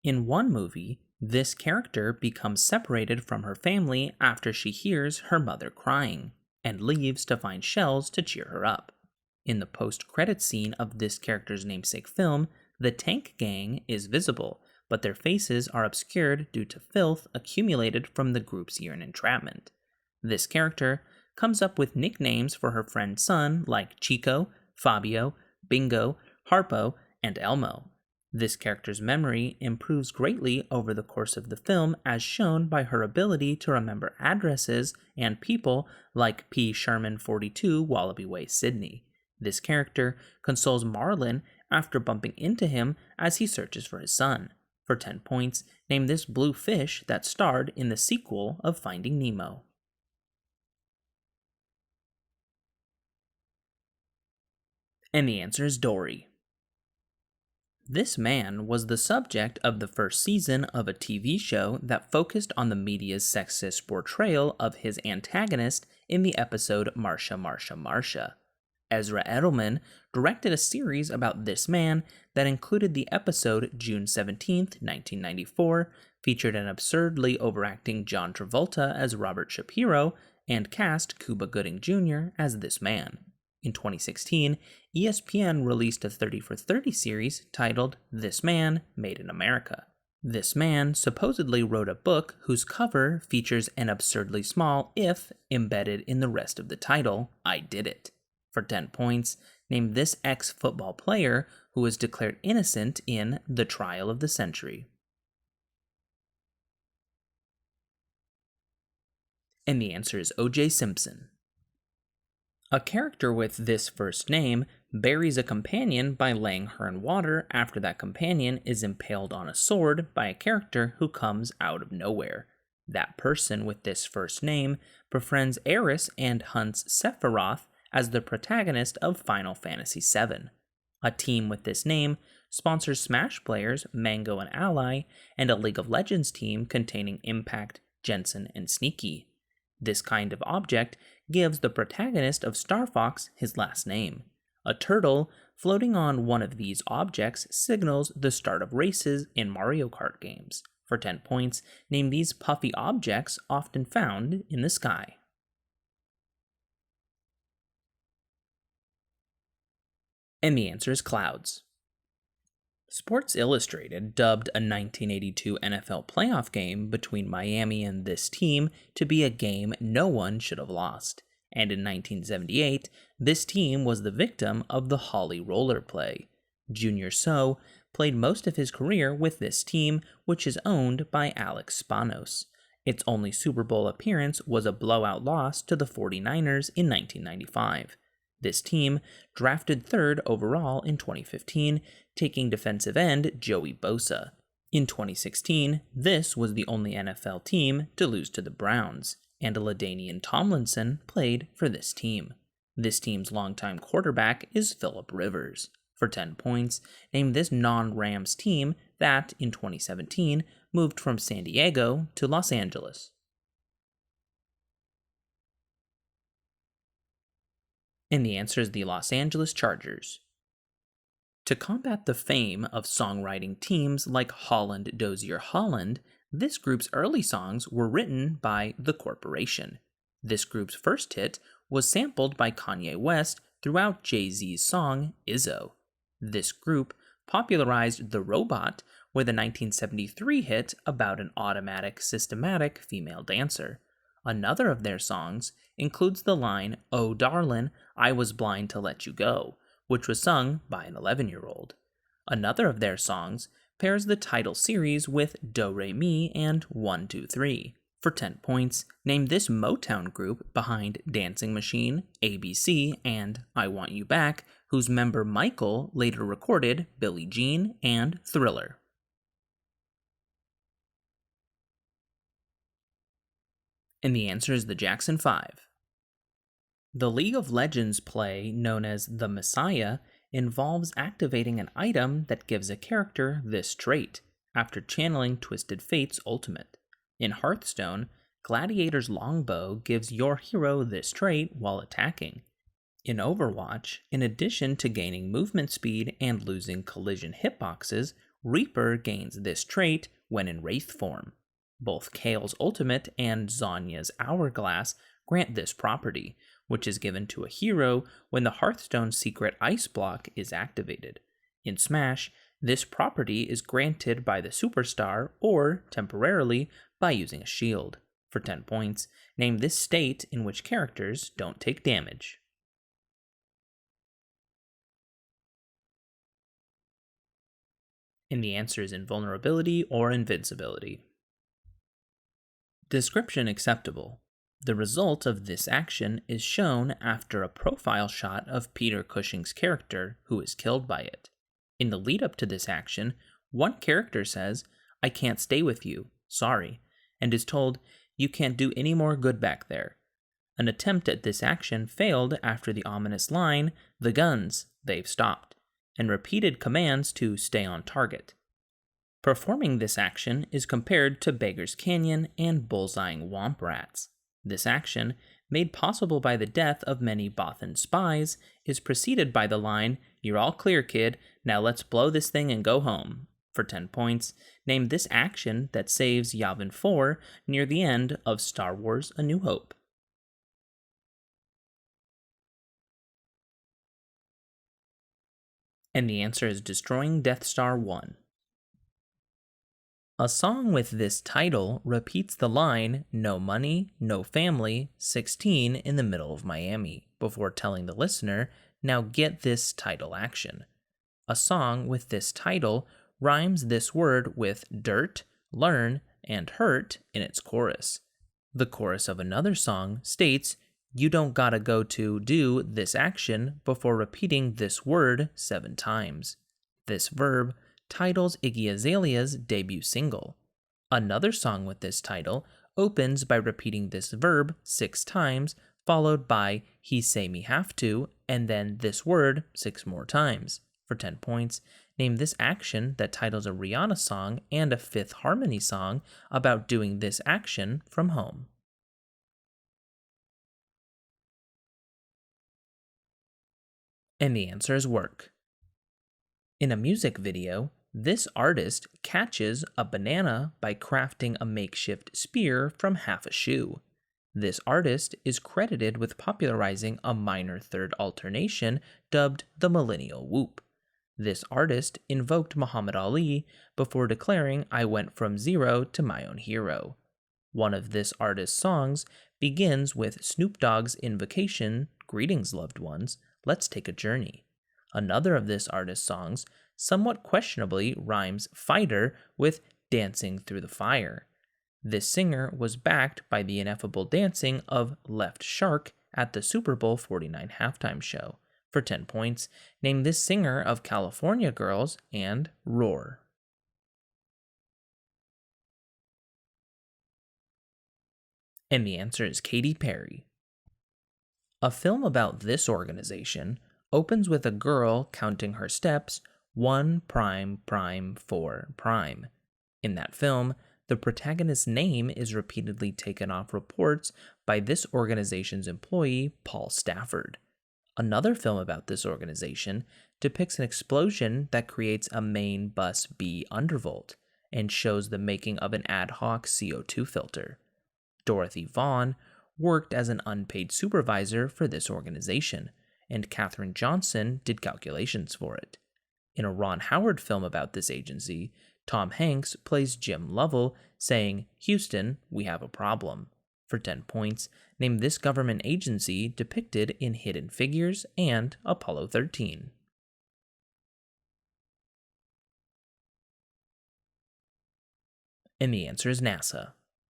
In one movie, this character becomes separated from her family after she hears her mother crying, and leaves to find shells to cheer her up. In the post-credit scene of this character's namesake film, the Tank Gang is visible, but their faces are obscured due to filth accumulated from the group's year in entrapment. This character comes up with nicknames for her friend's son like Chico, Fabio, Bingo, Harpo, and Elmo. This character's memory improves greatly over the course of the film, as shown by her ability to remember addresses and people like P. Sherman 42 Wallaby Way, Sydney. This character consoles Marlin after bumping into him as he searches for his son. For 10 points, name this blue fish that starred in the sequel of Finding Nemo. And the answer is Dory. This man was the subject of the first season of a TV show that focused on the media's sexist portrayal of his antagonist in the episode Marsha, Marsha, Marsha. Ezra Edelman directed a series about this man that included the episode June 17, 1994, featured an absurdly overacting John Travolta as Robert Shapiro, and cast Cuba Gooding Jr. as this man. In 2016, ESPN released a 30 for 30 series titled This Man Made in America. This man supposedly wrote a book whose cover features an absurdly small if embedded in the rest of the title, I Did It. For 10 points, name this ex-football player who was declared innocent in The Trial of the Century. And the answer is O.J. Simpson. A character with this first name buries a companion by laying her in water after that companion is impaled on a sword by a character who comes out of nowhere. That person with this first name befriends Eris and hunts Sephiroth as the protagonist of Final Fantasy VII. A team with this name sponsors Smash players Mango and Ally, and a League of Legends team containing Impact, Jensen, and Sneaky. This kind of object gives the protagonist of Star Fox his last name. A turtle floating on one of these objects signals the start of races in Mario Kart games. For 10 points, name these puffy objects often found in the sky. And the answer is clouds. Sports Illustrated dubbed a 1982 NFL playoff game between Miami and this team to be a game no one should have lost. And in 1978, this team was the victim of the Holly Roller play. Junior So played most of his career with this team, which is owned by Alex Spanos. Its only Super Bowl appearance was a blowout loss to the 49ers in 1995. This team drafted third overall in 2015, taking defensive end Joey Bosa. In 2016, this was the only NFL team to lose to the Browns, and LaDainian Tomlinson played for this team. This team's longtime quarterback is Phillip Rivers. For 10 points, name this non-Rams team that, in 2017, moved from San Diego to Los Angeles. And the answer is the Los Angeles Chargers. To combat the fame of songwriting teams like Holland Dozier Holland, this group's early songs were written by The Corporation. This group's first hit was sampled by Kanye West throughout Jay-Z's song Izzo. This group popularized The Robot with a 1973 hit about an automatic, systematic female dancer. Another of their songs includes the line, "Oh darlin', I was blind to let you go," which was sung by an 11-year-old. Another of their songs pairs the title series with Do Re Mi and 1 2 3. For 10 points, name this Motown group behind Dancing Machine, ABC, and I Want You Back, whose member Michael later recorded Billie Jean and Thriller. And the answer is the Jackson 5. The League of Legends play, known as the Messiah, involves activating an item that gives a character this trait, after channeling Twisted Fate's ultimate. In Hearthstone, Gladiator's Longbow gives your hero this trait while attacking. In Overwatch, in addition to gaining movement speed and losing collision hitboxes, Reaper gains this trait when in Wraith form. Both Kale's Ultimate and Zonya's Hourglass grant this property, which is given to a hero when the Hearthstone secret Ice Block is activated. In Smash, this property is granted by the superstar or, temporarily, by using a shield. For 10 points, name this state in which characters don't take damage. And the answer is invulnerability or invincibility. Description acceptable. The result of this action is shown after a profile shot of Peter Cushing's character, who is killed by it. In the lead up to this action, one character says, "I can't stay with you, sorry," and is told, "You can't do any more good back there." An attempt at this action failed after the ominous line, "The guns, they've stopped," and repeated commands to stay on target. Performing this action is compared to Beggar's Canyon and bullseyeing womp rats. This action, made possible by the death of many Bothan spies, is preceded by the line, "You're all clear, kid, now let's blow this thing and go home." For 10 points, name this action that saves Yavin 4 near the end of Star Wars A New Hope. And the answer is destroying Death Star 1. A song with this title repeats the line, "No money, no family, 16 in the middle of Miami," before telling the listener, "Now get this title action." A song with this title rhymes this word with dirt, learn, and hurt in its chorus. The chorus of another song states, "You don't gotta go to do this action" before repeating this word 7 times. This verb titles Iggy Azalea's debut single. Another song with this title opens by repeating this verb 6 times, followed by "he say me have to," and then this word 6 more times. For 10 points, name this action that titles a Rihanna song and a Fifth Harmony song about doing this action from home. And the answer is work. In a music video, this artist catches a banana by crafting a makeshift spear from half a shoe. This artist is credited with popularizing a minor third alternation dubbed the Millennial Whoop. This artist invoked Muhammad Ali before declaring, "I went from zero to my own hero." One of this artist's songs begins with Snoop Dogg's invocation, "Greetings, loved ones, let's take a journey." Another of this artist's songs somewhat questionably rhymes fighter with dancing through the fire. This singer was backed by the ineffable dancing of Left Shark at the Super Bowl 49 halftime show. For 10 points, name this singer of California Girls and Roar. And the answer is Katy Perry. A film about this organization opens with a girl counting her steps 1 prime prime 4 prime. In that film, the protagonist's name is repeatedly taken off reports by this organization's employee, Paul Stafford. Another film about this organization depicts an explosion that creates a main bus B undervolt and shows the making of an ad hoc CO2 filter. Dorothy Vaughan worked as an unpaid supervisor for this organization, and Katherine Johnson did calculations for it. In a Ron Howard film about this agency, Tom Hanks plays Jim Lovell, saying, "Houston, we have a problem." For 10 points, name this government agency depicted in Hidden Figures and Apollo 13. And the answer is NASA.